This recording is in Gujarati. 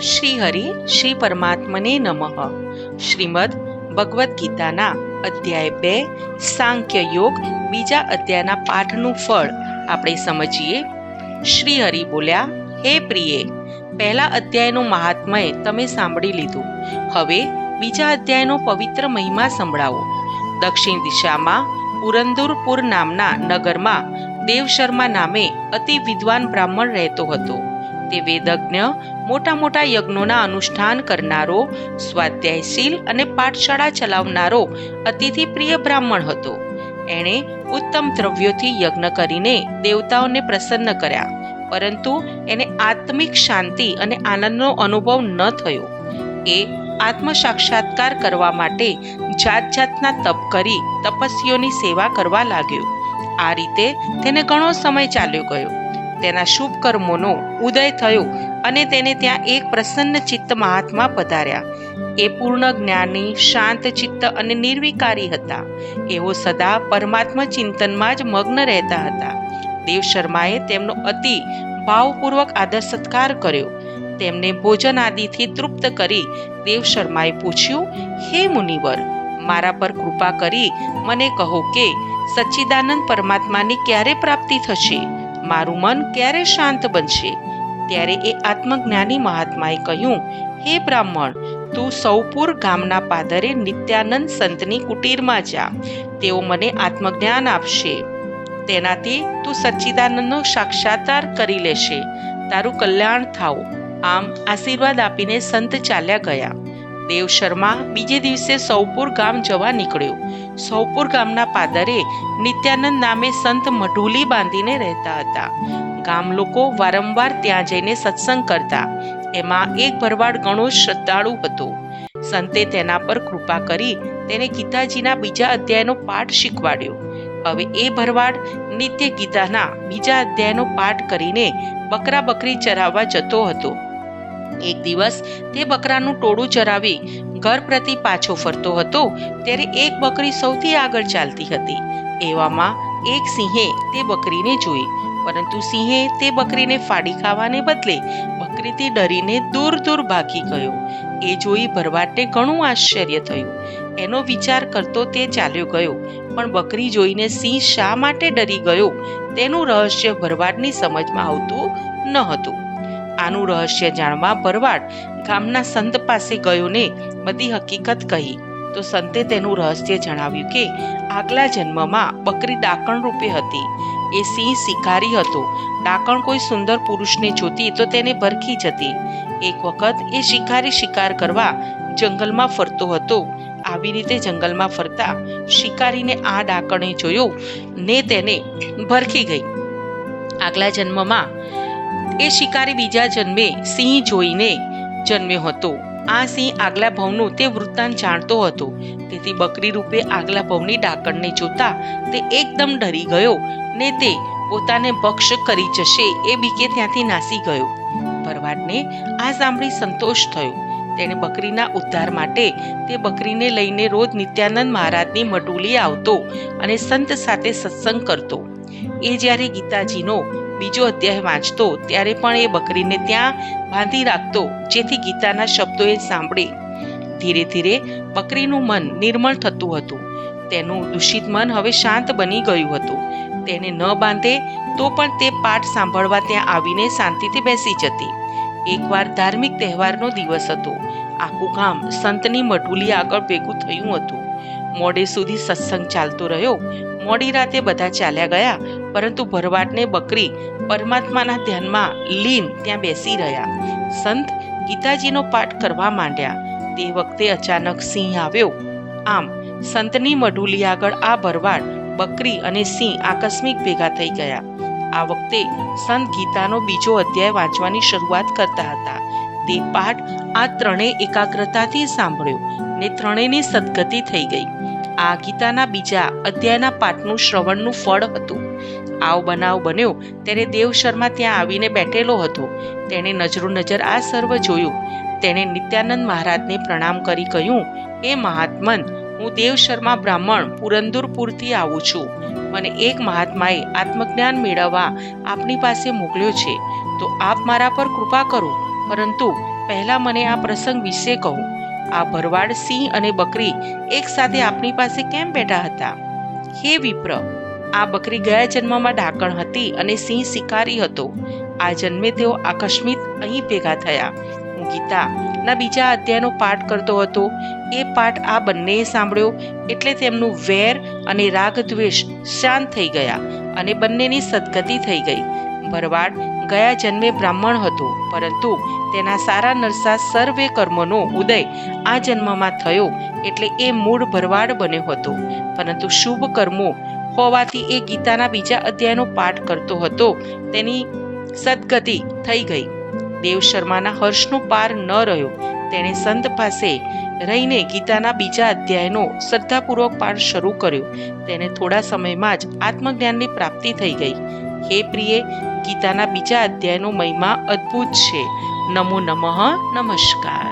શ્રી હરિ શ્રી પરમાત્મને નમઃ. શ્રીમદ ભગવદ્ ગીતાના અધ્યાય 2 સાંખ્ય યોગ બીજા અધ્યાયના પાઠનું ફળ આપણે સમજીએ. શ્રી હરિ બોલ્યા, હે પ્રિયે, પહેલા અધ્યાયનું મહાત્મય તમે સાંભળી લીધું. હવે બીજા અધ્યાયનો પવિત્ર મહિમા સંભળાવો. દક્ષિણ દિશામાં પુરંદરપુર નામના નગરમાં દેવશર્મા નામે અતિ વિદ્વાન બ્રાહ્મણ રહેતો હતો. તે વેદજ્ઞ, મોટા મોટા યજ્ઞોના અનુષ્ઠાન કરનારો, સ્વાધ્યાયશીલ અને પાઠશાળા ચલાવનારો અતિથિ પ્રિય બ્રાહ્મણ હતો. એણે ઉત્તમ દ્રવ્યોથી યજ્ઞ કરીને દેવતાઓને પ્રસન્ન કર્યા, પરંતુ એને આત્મિક શાંતિ અને આનંદનો અનુભવ ન થયો. એ આત્મ સાક્ષાત્કાર કરવા માટે જાત જાતના તપ કરી તપસ્વીઓની સેવા કરવા લાગ્યો. આ રીતે તેને ઘણો સમય ચાલ્યો ગયો. તેના શુભ કર્મોનો ઉદય થયો અને તેને ત્યાં એક પ્રસન્ન ચિત્ત મહાત્મા પધાર્યા. એ પૂર્ણ જ્ઞાની, શાંત ચિત્ત અને નિર્વિકારી હતા. એઓ સદા પરમાત્મા ચિંતનમાં જ મગ્ન રહેતા હતા. દેવશર્માએ તેમનો અતિ ભાવપૂર્વક આદર સત્કાર કર્યો. તેમને ભોજન આદિથી તૃપ્ત કરી દેવશર્માએ પૂછ્યું, હે મુનિવર, મારા પર કૃપા કરી મને કહો કે સચ્ચિદાનંદ પરમાત્માની ક્યારે પ્રાપ્તિ થશે? મારું મન ક્યારે શાંત બનશે? ત્યારે એ આત્મજ્ઞાની મહાત્માએ કહ્યું, હે બ્રાહ્મણ, તું સૌપુર ગામના પાદરે નિત્યાનંદ સંતની કુટીરમાં જા. તેઓ મને આત્મજ્ઞાન આપશે. તેનાથી તું સચ્ચિદાનંદનો સાક્ષાત્કાર કરી લેશે. તારું કલ્યાણ થાવ. આમ આશીર્વાદ આપીને સંત ચાલ્યા ગયા. દેવશર્મા બીજે દિવસે સૌપુર ગામ જવા નીકળ્યો. સૌપુર ગામના પાદરે નિત્યાનંદ નામે સંત મઢુલી બાંધીને રહેતા હતા. ગામ લોકો વારંવાર ત્યાં જઈને સત્સંગ કરતા. એમાં એક ભરવાડ ઘણો શ્રદ્ધાળુ હતો. સંતે તેના પર કૃપા કરી તેને ગીતાજીના બીજા અધ્યાયનો પાઠ શીખવાડ્યો. હવે એ ભરવાડ નિત્ય ગીતાના બીજા અધ્યાયનો પાઠ કરીને બકરા બકરી ચરાવવા જતો હતો. એક દિવસ તે બકરાનું ટોળું ચરાવી ઘર પ્રતિ પાછો ફરતો હતો ત્યારે એક બકરી સૌથી આગળ ચાલતી હતી. એવામાં એક સિંહે તે બકરીને જોઈ, પરંતુ સિંહે તે બકરીને ફાડી ખાવાને બદલે બકરીથી ડરીને દૂર દૂર ભાગી ગયો. એ જોઈ ભરવાડને ઘણું આશ્ચર્ય થયું. એનો વિચાર કરતો તે ચાલ્યો ગયો, પણ બકરી જોઈને સિંહ શા માટે ડરી ગયો તેનું રહસ્ય ભરવાડની સમજમાં આવતું ન હતું. આનું રહસ્ય જાણવા ભરવાડ ગામના સંત પાસે ગયો ને બધી હકીકત કહી. તો સંતે તેનું રહસ્ય જણાવ્યું કે આગલા જન્મમાં બકરી ડાકણ રૂપે હતી. એ સિંહ શિકારી હતો. ડાકણ કોઈ સુંદર પુરુષને જોતી તો તેને ભરખી જતી. એક વખત એ શિકારી શિકાર કરવા જંગલમાં ફરતો હતો. આવી રીતે જંગલમાં ફરતા શિકારીને આ ડાકણે જોયો ને તેને ભરખી ગઈ. આગલા જન્મમાં એ શિકારી બીજા જન્મે સિંહ જોઈને જન્મ્યો હતો. આ સિંહ આગલા ભવનું તે વૃત્તાંત જાણતો હતો. તેથી બકરી રૂપે આગલા ભવની ડાકણને જોતા તે એકદમ ડરી ગયો ને તે પોતાને ભક્ષ કરી જશે એ બીકે ત્યાંથી નાસી ગયો. ભરવાડને આ સાંભળી સંતોષ થયો. તેણે બકરીના ઉદ્ધાર માટે તે બકરીને લઈને રોજ નિત્યાનંદ મહારાજની મઢુલી આવતો અને સંત સાથે સત્સંગ કરતો. એ જ્યારે ગીતાજીનો બીજો અધ્યાય વાંચતો ત્યારે પણ એ બકરીને ત્યાં બાંધી રાખતો, જેથી ગીતાના શબ્દો એ સાંભળે. ધીરે ધીરે બકરીનું મન નિર્મળ થતું હતું. તેનું દૂષિત મન હવે શાંત બની ગયું હતું. તેને ન બાંધે તો પણ તે પાઠ સાંભળવા ત્યાં આવીને શાંતિથી બેસી જતી. એકવાર ધાર્મિક તહેવારનો દિવસ હતો. આખું ગામ સંતની મઢુલી આગળ ભેગું થયું હતું. મોડે સુધી સત્સંગ ચાલતો રહ્યો. મોડી રાતે બધા ચાલ્યા ગયા, પરંતુ ભરવાડને બકરી પરમાત્માના ધ્યાનમાં લીન ત્યાં બેસી રહ્યા. સંત ગીતાજીનો પાઠ કરવા માંડ્યા. તે વખતે અચાનક સિંહ આવ્યો. આમ સંતની મઢુલી આગળ આ ભરવાડ, બકરી અને સિંહ આકસ્મિક ભેગા થઈ ગયા. આ વખતે સંત ગીતાનો બીજો અધ્યાય વાંચવાની શરૂઆત કરતા હતા. તે પાઠ આ ત્રણેય એકાગ્રતાથી સાંભળ્યો ને ત્રણેયની સદગતિ થઈ ગઈ. આ ગીતાના બીજા અધ્યાયના પાઠનું શ્રવણનું ફળ હતું. આવ બનાવ બન્યો ત્યારે દેવશર્મા ત્યાં આવીને બેઠેલો હતો. તેણે નજરો નજર આ સર્વ જોયું. તેણે નિત્યાનંદ મહારાજને પ્રણામ કરી કહ્યું, હે મહાત્મન, હું દેવશર્મા બ્રાહ્મણ પુરંદરપુરથી આવું છું. મને એક મહાત્માએ આત્મજ્ઞાન મેળવવા આપની પાસે મોકલ્યો છે, તો આપ મારા પર કૃપા કરો. પરંતુ પહેલા મને આ પ્રસંગ વિશે કહો. આ ભરવાડ સિંહ અને બકરી એક સાથે આપની પાસે કેમ બેઠા હતા? હે વિપ્ર, આ બકરી ગયા જન્મમાં ડાકણ હતી અને સિંહ શિકારી હતો. આ જન્મે તેઓ આકસ્મિક અહીં ભેગા થયા. હું ગીતાના બીજા અધ્યાયનો પાઠ કરતો હતો. એ પાઠ આ બંનેએ સાંભળ્યો એટલે તેમનું વેર અને રાગ દ્વેષ શાંત થઈ ગયા અને બંનેની સદગતિ થઈ ગઈ. ભરવાડ ગયા જન્મે બ્રાહ્મણ હતો, પરંતુ તેના સારા નરસા સર્વે કર્મનો ઉદય આ જન્મમાં થયો એટલે એ મૂળ ભરવાડ બન્યો હતો. પરંતુ શુભ કર્મો હોવાથી એ ગીતાના બીજા અધ્યાયનો પાઠ કરતો હતો, તેની સદગતિ થઈ ગઈ. દેવ શર્માના હર્ષનો પાર ન રહ્યો. તેણે સંત પાસે રહીને ગીતાના બીજા અધ્યાયનો શ્રદ્ધાપૂર્વક પાઠ શરૂ કર્યો. તેને થોડા સમયમાં જ આત્મજ્ઞાનની પ્રાપ્તિ થઈ ગઈ. હે પ્રિય, ગીતાના બીજા અધ્યાયનો મહિમા અદ્ભુત છે. નમો નમઃ. નમસ્કાર.